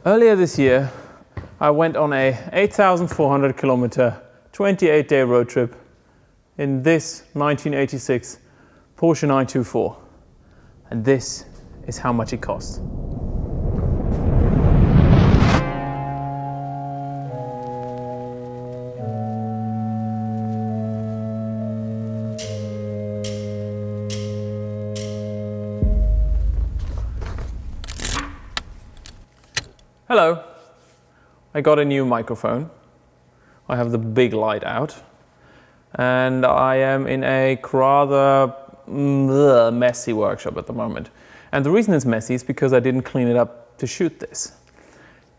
Earlier this year, I went on a 8,400 kilometer, 28-day road trip in this 1986 Porsche 924. And this is how much it cost. Hello, I got a new microphone. I have the big light out and I am in a rather messy workshop at the moment. And the reason it's messy is because I didn't clean it up to shoot this.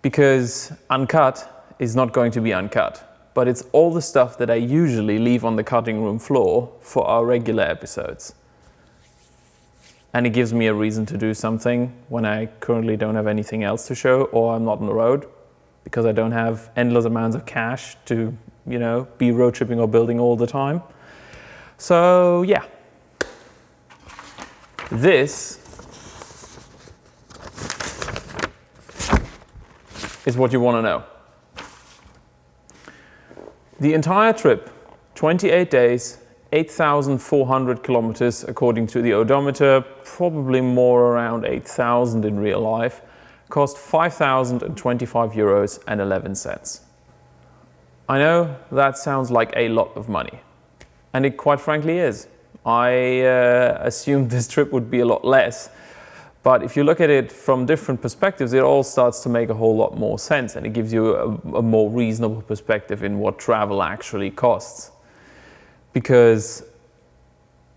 Because uncut is not going to be uncut, but it's all the stuff that I usually leave on the cutting room floor for our regular episodes. And it gives me a reason to do something when I currently don't have anything else to show or I'm not on the road, because I don't have endless amounts of cash to, be road tripping or building all the time. So yeah, this is what you want to know. The entire trip, 28 days, 8,400 kilometers according to the odometer, probably more around 8,000 in real life, cost 5,025 euros and 11 cents. I know that sounds like a lot of money, and it quite frankly is. I assumed this trip would be a lot less, but if you look at it from different perspectives, it all starts to make a whole lot more sense, and it gives you a more reasonable perspective in what travel actually costs. Because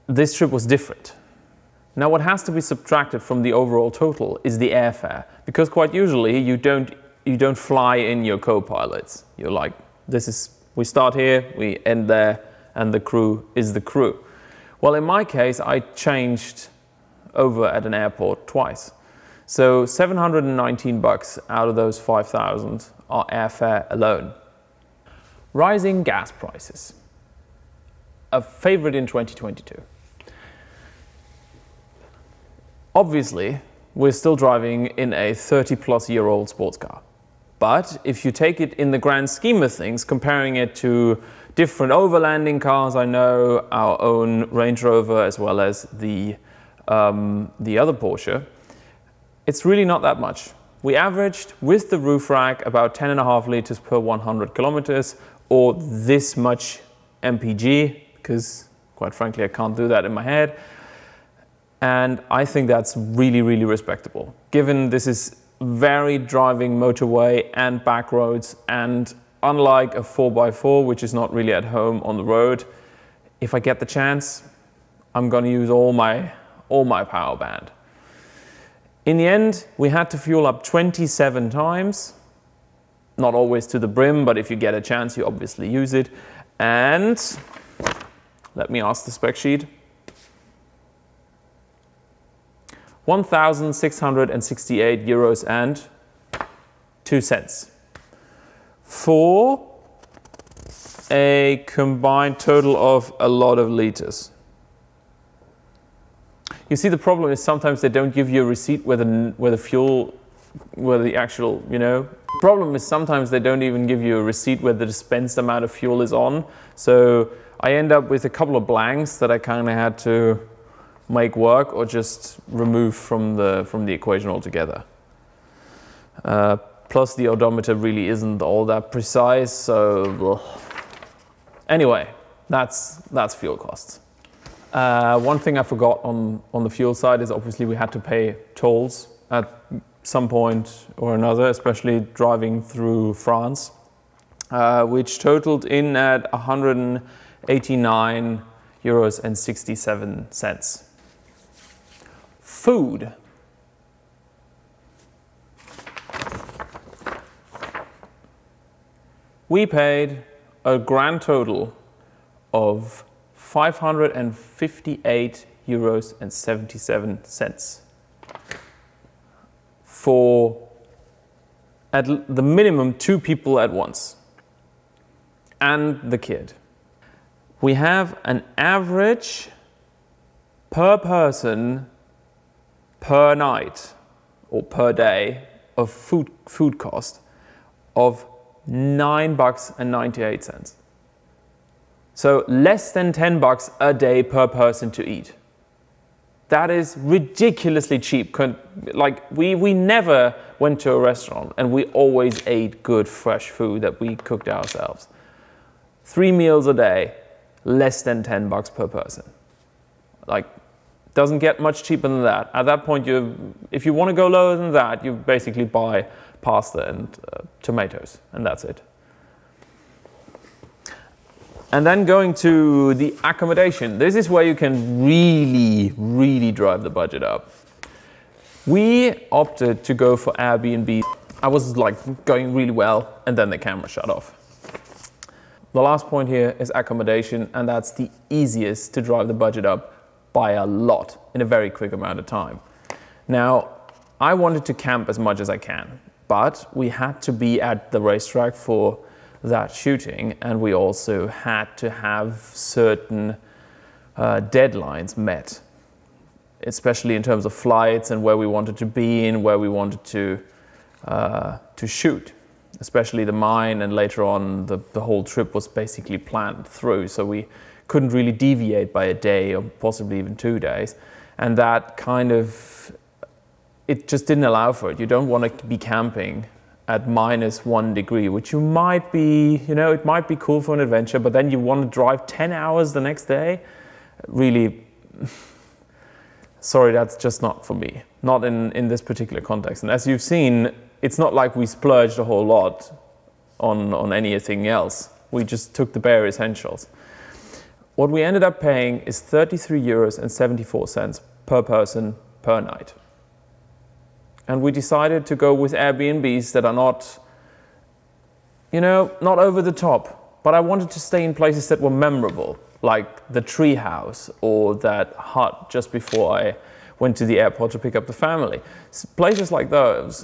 this trip was different. Now what has to be subtracted from the overall total is the airfare, because quite usually you don't fly in your co-pilots. You're like, we start here, we end there, and the crew is the crew. Well, in my case, I changed over at an airport twice. So 719 bucks out of those 5,000 are airfare alone. Rising gas prices. A favorite in 2022. Obviously, we're still driving in a 30-plus-year-old sports car. But if you take it in the grand scheme of things, comparing it to different overlanding cars, I know our own Range Rover as well as the other Porsche, it's really not that much. We averaged, with the roof rack, about 10.5 liters per 100 kilometers, or this much MPG, because quite frankly I can't do that in my head, and I think that's really, really respectable, given this is varied driving motorway and back roads, and unlike a 4x4, which is not really at home on the road, if I get the chance, I'm going to use all my power band. In the end, we had to fuel up 27 times, not always to the brim, but if you get a chance you obviously use it. And let me ask the spec sheet. 1,668 euros and 2 cents for a combined total of a lot of liters. You see, the problem is sometimes they don't give you a receipt where the actual, problem is sometimes they don't even give you a receipt where the dispensed amount of fuel is on. So I end up with a couple of blanks that I kind of had to make work or just remove from the equation altogether. Plus the odometer really isn't all that precise, so anyway, that's fuel costs. One thing I forgot on the fuel side is obviously we had to pay tolls at some point or another, especially driving through France, which totaled in at 189 euros and 67 cents. Food. We paid a grand total of 558 euros and 77 cents for at the minimum 2 people at once and the kid. We have an average per person per night or per day of food cost of $9.98. So less than $10 a day per person to eat. That is ridiculously cheap. Like we never went to a restaurant and we always ate good fresh food that we cooked ourselves. 3 meals a day, less than $10 per person. Like, doesn't get much cheaper than that. At that point, if you want to go lower than that, you basically buy pasta and tomatoes, and that's it. And then going to the accommodation. This is where you can really, really drive the budget up. We opted to go for Airbnb. I was like going really well, and then the camera shut off. The last point here is accommodation, and that's the easiest to drive the budget up by a lot in a very quick amount of time. Now, I wanted to camp as much as I can, but we had to be at the racetrack for that shooting, and we also had to have certain deadlines met, especially in terms of flights and where we wanted to be and where we wanted to shoot, especially the mine, and later on the whole trip was basically planned through, so we couldn't really deviate by a day or possibly even 2 days, and that kind of, it just didn't allow for it. You don't want to be camping at -1 degree, which you might be, it might be cool for an adventure, but then you want to drive 10 hours the next day. Really, sorry, that's just not for me. Not in this particular context. And as you've seen, it's not like we splurged a whole lot on anything else. We just took the bare essentials. What we ended up paying is 33 € per person per night. And we decided to go with Airbnbs that are not, not over the top. But I wanted to stay in places that were memorable, like the treehouse or that hut just before I went to the airport to pick up the family. Places like those,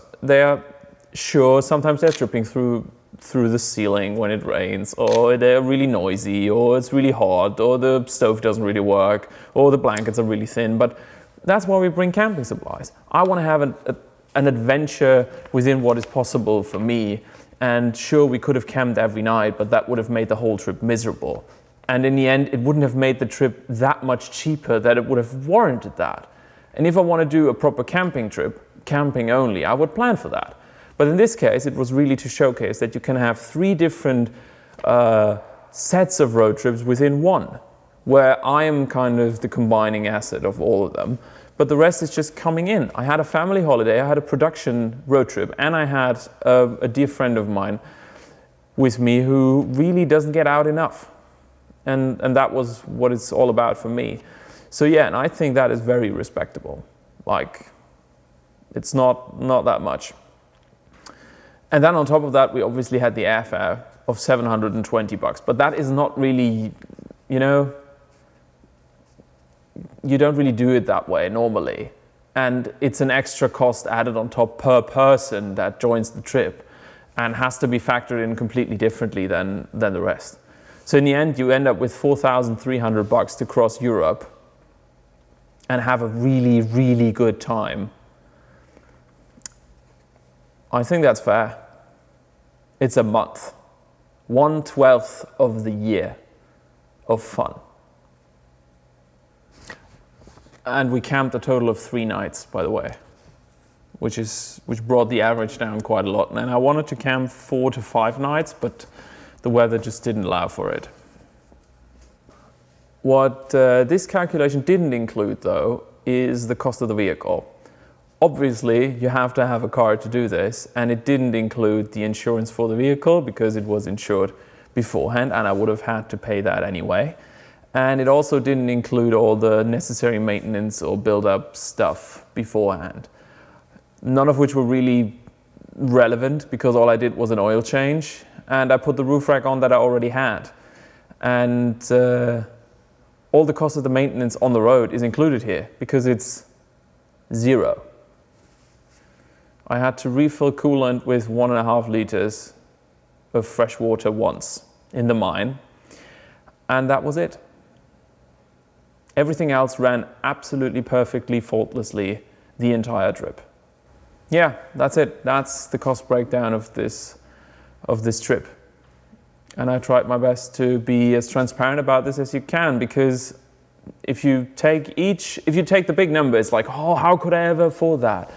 sometimes they're dripping through the ceiling when it rains, or they're really noisy, or it's really hot, or the stove doesn't really work, or the blankets are really thin. But that's why we bring camping supplies. I want to have an adventure within what is possible for me. And sure, we could have camped every night, but that would have made the whole trip miserable. And in the end, it wouldn't have made the trip that much cheaper that it would have warranted that. And if I want to do a proper camping trip, camping only, I would plan for that. But in this case, it was really to showcase that you can have 3 different sets of road trips within one, where I am kind of the combining asset of all of them. But the rest is just coming in. I had a family holiday, I had a production road trip, and I had a dear friend of mine with me who really doesn't get out enough. And that was what it's all about for me. So yeah, and I think that is very respectable. Like, it's not that much. And then on top of that, we obviously had the airfare of $720, but that is not really, you don't really do it that way normally. And it's an extra cost added on top per person that joins the trip and has to be factored in completely differently than the rest. So in the end, you end up with $4,300 to cross Europe and have a really, really good time. I think that's fair. It's a month, 1/12 of the year of fun. And we camped a total of 3 nights, by the way, which brought the average down quite a lot. And I wanted to camp 4 to 5 nights, but the weather just didn't allow for it. What this calculation didn't include, though, is the cost of the vehicle. Obviously, you have to have a car to do this, and it didn't include the insurance for the vehicle because it was insured beforehand, and I would have had to pay that anyway. And it also didn't include all the necessary maintenance or build-up stuff beforehand, none of which were really relevant because all I did was an oil change, and I put the roof rack on that I already had. And all the cost of the maintenance on the road is included here because it's 0. I had to refill coolant with 1.5 liters of fresh water once in the mine, and that was it. Everything else ran absolutely perfectly, faultlessly the entire trip. yeah, that's it. That's the cost breakdown of this trip. And I tried my best to be as transparent about this as you can, because if you take the big number, it's like, oh, how could I ever afford that?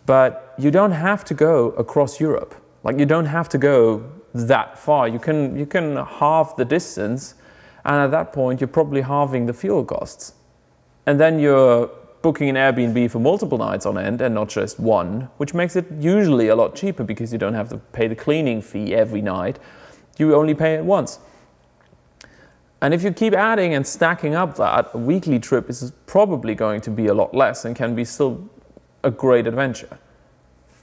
But you don't have to go across Europe. Like, you don't have to go that far. You can halve the distance, and at that point you're probably halving the fuel costs. And then you're booking an Airbnb for multiple nights on end and not just one, which makes it usually a lot cheaper because you don't have to pay the cleaning fee every night. You only pay it once. And if you keep adding and stacking up that, a weekly trip is probably going to be a lot less and can be still a great adventure.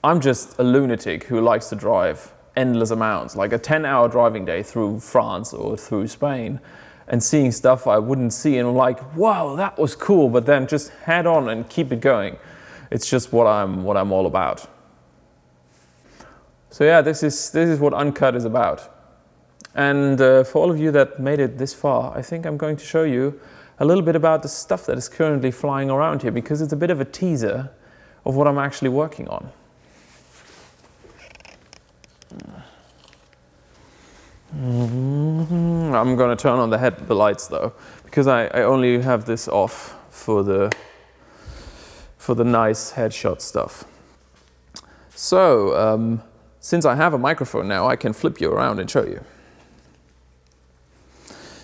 I'm just a lunatic who likes to drive endless amounts, like a 10-hour driving day through France or through Spain, and seeing stuff I wouldn't see, and I'm like, wow, that was cool, but then just head on and keep it going. It's just what I'm all about. So yeah, this is what UNCUT is about. And for all of you that made it this far, I think I'm going to show you a little bit about the stuff that is currently flying around here, because it's a bit of a teaser of what I'm actually working on. I'm going to turn on the lights though, because I only have this off for the nice headshot stuff. So since I have a microphone now, I can flip you around and show you.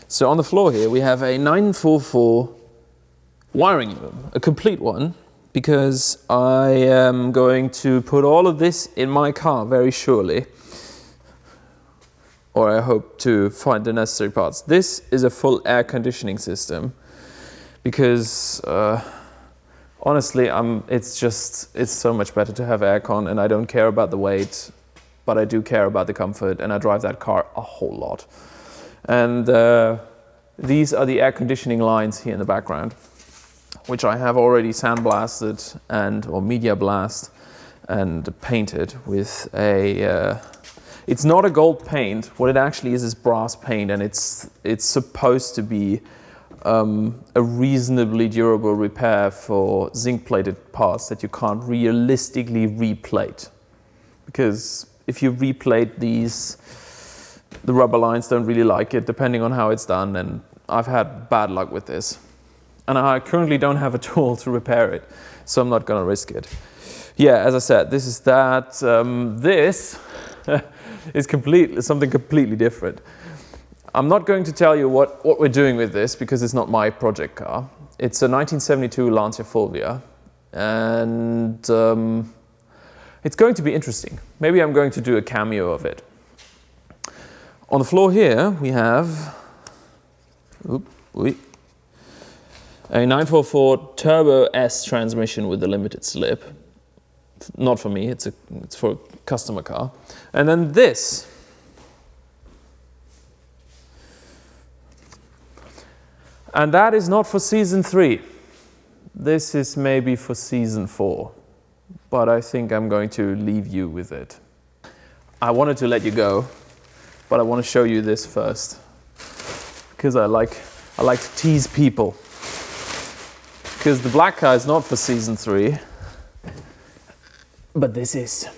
So on the floor here we have a 944 wiring loom, a complete one, because I am going to put all of this in my car very surely. Or I hope to find the necessary parts. This is a full air conditioning system, because honestly, it's so much better to have aircon, and I don't care about the weight, but I do care about the comfort, and I drive that car a whole lot. And these are the air conditioning lines here in the background, which I have already sandblasted or media blast and painted with a it's not a gold paint. What it actually is brass paint, and it's supposed to be a reasonably durable repair for zinc-plated parts that you can't realistically replate. Because if you replate these, the rubber lines don't really like it, depending on how it's done, and I've had bad luck with this. And I currently don't have a tool to repair it, so I'm not gonna risk it. Yeah, as I said, this is that. This is something completely different. I'm not going to tell you what we're doing with this, because it's not my project car. It's a 1972 Lancia Fulvia, and it's going to be interesting. Maybe I'm going to do a cameo of it. On the floor here we have a 944 Turbo S transmission with a limited slip. Not for me, it's for a customer car. And then this. And that is not for season 3. This is maybe for season 4. But I think I'm going to leave you with it. I wanted to let you go, but I want to show you this first, because I like to tease people. Because the black car is not for season 3. But this is.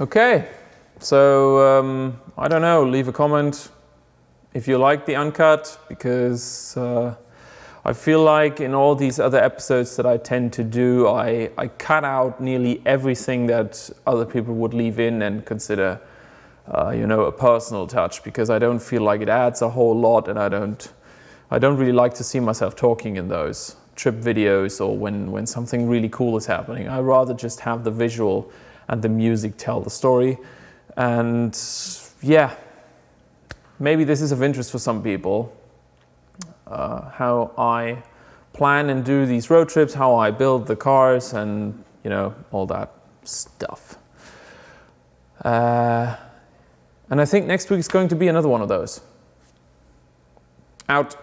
Okay, so I don't know, leave a comment if you like the UNCUT, because I feel like in all these other episodes that I tend to do, I cut out nearly everything that other people would leave in and consider a personal touch, because I don't feel like it adds a whole lot, and I don't really like to see myself talking in those trip videos or when something really cool is happening. I rather just have the visual and the music tell the story. And yeah, maybe this is of interest for some people, how I plan and do these road trips, how I build the cars, and all that stuff. And I think next week is going to be another one of those. Out.